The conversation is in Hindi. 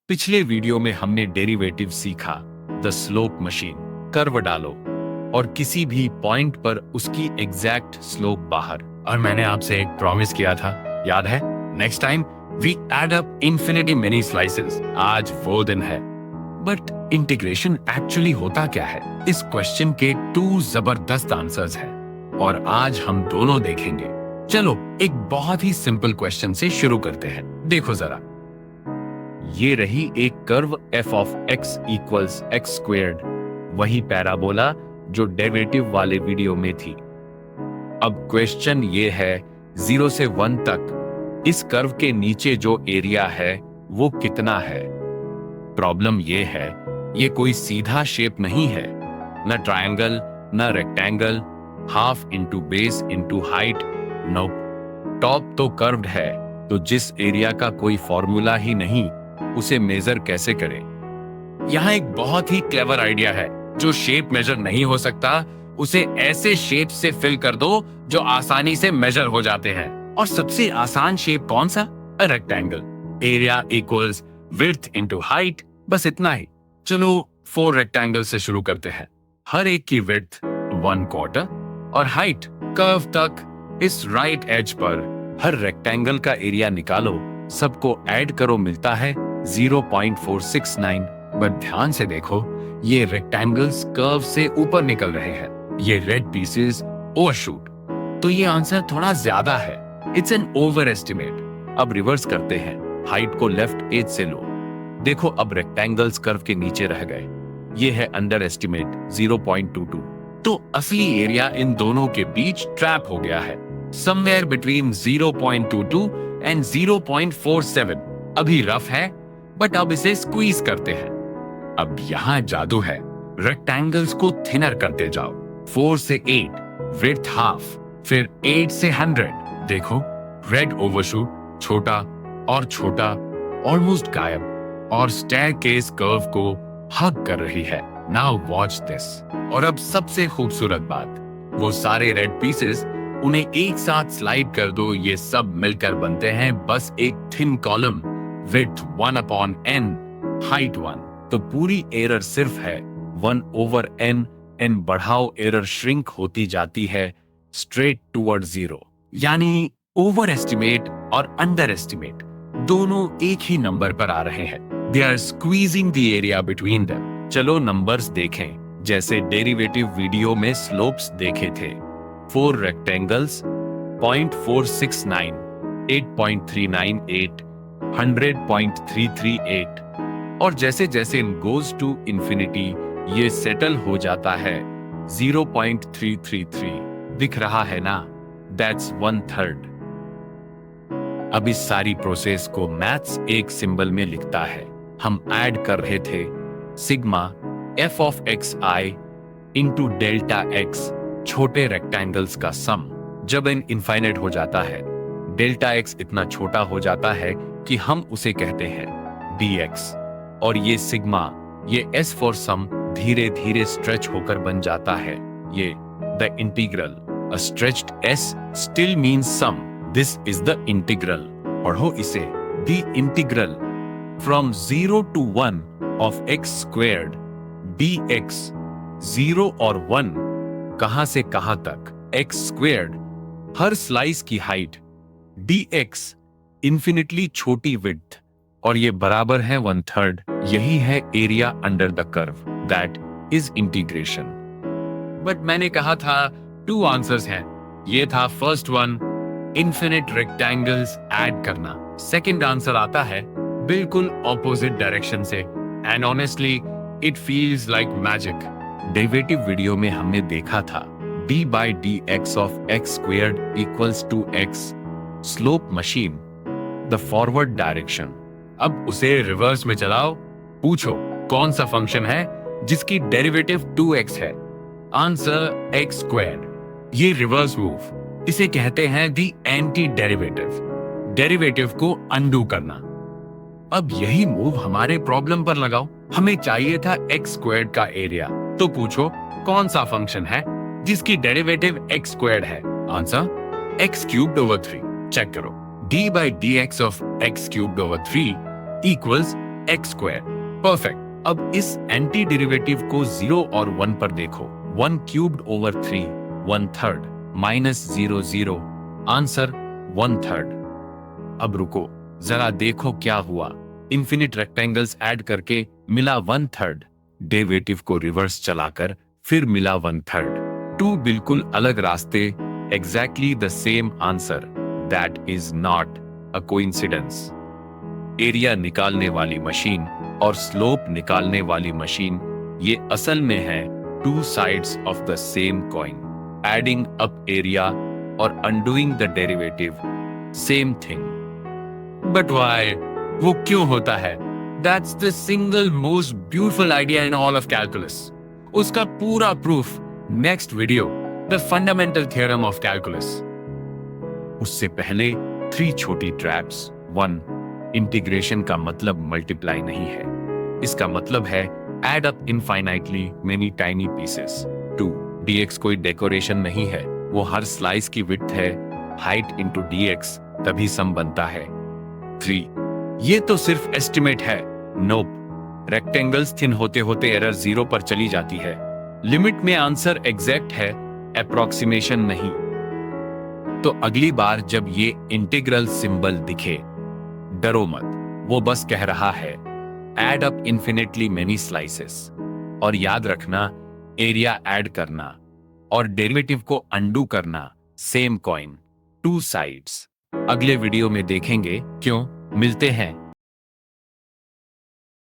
पिछले वीडियो में हमने डेरिवेटिव सीखा, द स्लोप मशीन। कर्व डालो और किसी भी पॉइंट पर उसकी एग्जैक्ट स्लोप बाहर। और मैंने आपसे एक प्रॉमिस किया था, याद है? Next time we add up infinity many slices. आज वो दिन है। बट इंटीग्रेशन एक्चुअली होता क्या है? इस क्वेश्चन के 2 जबरदस्त आंसर्स हैं और आज हम दोनों देखेंगे। चलो एक बहुत ही सिंपल क्वेश्चन से शुरू करते हैं। देखो जरा, ये रही एक curve f of x equals x squared, वही पैराबोला जो डेरिवेटिव वाले वीडियो में थी। अब क्वेश्चन ये है, 0 से 1 तक इस कर्व के नीचे जो एरिया है वो कितना है? प्रॉब्लम ये है, ये कोई सीधा शेप नहीं है, न ट्रायंगल न rectangle, half into base into height. No, top तो कर्व्ड है, तो जिस एरिया का कोई फॉर्मूला ही नहीं, उसे मेजर कैसे करें? यहां एक बहुत ही क्लेवर आइडिया है। जो शेप मेजर नहीं हो सकता, उसे ऐसे शेप से फिल कर दो जो आसानी से मेजर हो जाते हैं। और सबसे आसान शेप कौन सा? A rectangle. Area equals width into height, बस इतना ही। चलो 4 रेक्टेंगल से शुरू करते हैं। हर एक की विड्थ 1/4 और हाइट कर्व तक। इस राइट एज पर हर रेक्टेंगल का एरिया निकालो, सबको ऐड करो, मिलता है 0.469। बट ध्यान से देखो, ये रेक्टेंगल्स कर्व से ऊपर निकल रहे हैं, ये रेड पीसेस ओवरशूट, तो ये आंसर थोड़ा ज्यादा है। It's an over estimate. अब रिवर्स करते हैं, हाइट को लेफ्ट एज से लो। देखो अब रेक्टेंगल्स कर्व के नीचे रह गए, ये है अंडर एस्टिमेट 0.22। तो असली एरिया इन दोनों के बीच ट्रैप हो गया है, समवेयर बिटवीन 0.22 एंड 0.47। अभी रफ है, बट अब इसे स्क्वीज करते हैं। अब यहां जादू है, रेक्टेंगल्स को थिनर करते जाओ। 4 से 8 विड्थ हाफ, फिर 8 से 100। देखो रेड ओवरशूट छोटा और छोटा, ऑलमोस्ट गायब, और स्टेयरकेस कर्व को हग कर रही है। Now watch this. और अब सबसे खूबसूरत बात, वो सारे रेड पीसेस, उन्हें एक साथ स्लाइड कर दो, ये सब मिलकर बनते हैं बस एक thin column, width 1/n, height 1। तो पूरी एरर सिर्फ है 1/n। n बढ़ाओ, एरर श्रिंक होती जाती है स्ट्रेट टुवर्ड 0। यानी ओवर एस्टिमेट और अंडर एस्टिमेट दोनों एक ही नंबर पर आ रहे हैं। They are squeezing the area between them. चलो नंबर्स देखें, जैसे डेरिवेटिव वीडियो में स्लोप्स देखे थे। 4 रेक्टेंगल्स 0.469, 8.398, 100.338। और जैसे जैसे गोज टू इंफिनिटी ये सेटल हो जाता है 0.333। दिख रहा है ना? दैट्स 1/3। अब इस सारी प्रोसेस को मैथ्स एक सिंबल में लिखता है। हम ऐड कर रहे थे sigma f of xi into delta x, छोटे रेक्टेंगल्स का सम। जब n इनफाइनाइट हो जाता है, डेल्टा x इतना छोटा हो जाता है कि हम उसे कहते हैं dx। और ये सिग्मा, ये s फॉर सम, धीरे धीरे स्ट्रेच होकर बन जाता है ये the integral. A stretched s still means sum. This is the integral. पढ़ो इसे, the integral from 0 to 1 of x squared dx। 0 और 1 कहां से कहां तक? x स्क्वेयर्ड, हर स्लाइस की हाइट, dx इंफिनिटली छोटी विड्थ, और ये बराबर है 1/3। यही है area under the curve, that is integration. But मैंने कहा था 2 आंसर्स हैं। ये था first one, infinite rectangles add करना। सेकंड आंसर आता है बिल्कुल ऑपोजिट डायरेक्शन से, and honestly it feels like magic. Derivative video में हमने देखा था d/dx of x squared equals to x, slope machine, the forward direction. अब उसे रिवर्स में चलाओ, पूछो कौन सा फंक्शन है जिसकी डेरिवेटिव 2x है? Answer x squared. ये रिवर्स मूव, इसे कहते हैं दी एंटी डेरिवेटिव। डेरिवेटिव को अनडू करना। अब यही मूव हमारे प्रॉब्लम पर लगाओ। हमें चाहिए था x स्क्वेयर्ड का एरिया, तो पूछो कौन सा फंक्शन है जिसकी डेरिवेटिव x स्क्वेयर्ड है? Answer x cubed over 3। Check करो, d/dx of x cubed over 3 equals x square. Perfect. अब इस एंटी डेरिवेटिव को 0 और 1 पर देखो। 1 क्यूब्ड ओवर 3, 1/3 माइनस 0 0, आंसर 1/3। अब रुको, जरा देखो क्या हुआ। इन्फिनिट रेक्टेंगल्स ऐड करके मिला 1/3, डेरिवेटिव को रिवर्स चलाकर फिर मिला 1/3। 2 बिल्कुल अलग रास्ते, exactly the same answer. That is not a coincidence. Area निकालने वाली मशीन और स्लोप निकालने वाली मशीन, ये असल में है two sides of the same coin. Adding up area और undoing the derivative, same thing. But why? वो क्यों होता है? That's the single most beautiful idea in all of calculus. उसका पूरा proof next video, the fundamental theorem of calculus. उससे पहले 3 छोटी ट्रैप्स। 1, इंटीग्रेशन का मतलब मल्टीप्लाई नहीं है, इसका मतलब है add up infinitely many tiny pieces. 2, dx कोई डेकोरेशन नहीं है, वो हर स्लाइस की विड्थ है, हाइट इंटू dx, तभी सम बनता है। 3, ये तो सिर्फ एस्टिमेट है। नोप, रेक्टेंगल्स थिन होते होते एरर 0 पर चली जाती है। लिमिट में आंसर एग्जैक्ट है, अप्रोक्सीमेशन नहीं। तो अगली बार जब ये इंटीग्रल सिंबल दिखे, डरो मत, वो बस कह रहा है add up infinitely many slices. और याद रखना, एरिया ऐड करना और डेरिवेटिव को अंडू करना, सेम कॉइन, टू साइड्स। अगले वीडियो में देखेंगे क्यों। मिलते हैं।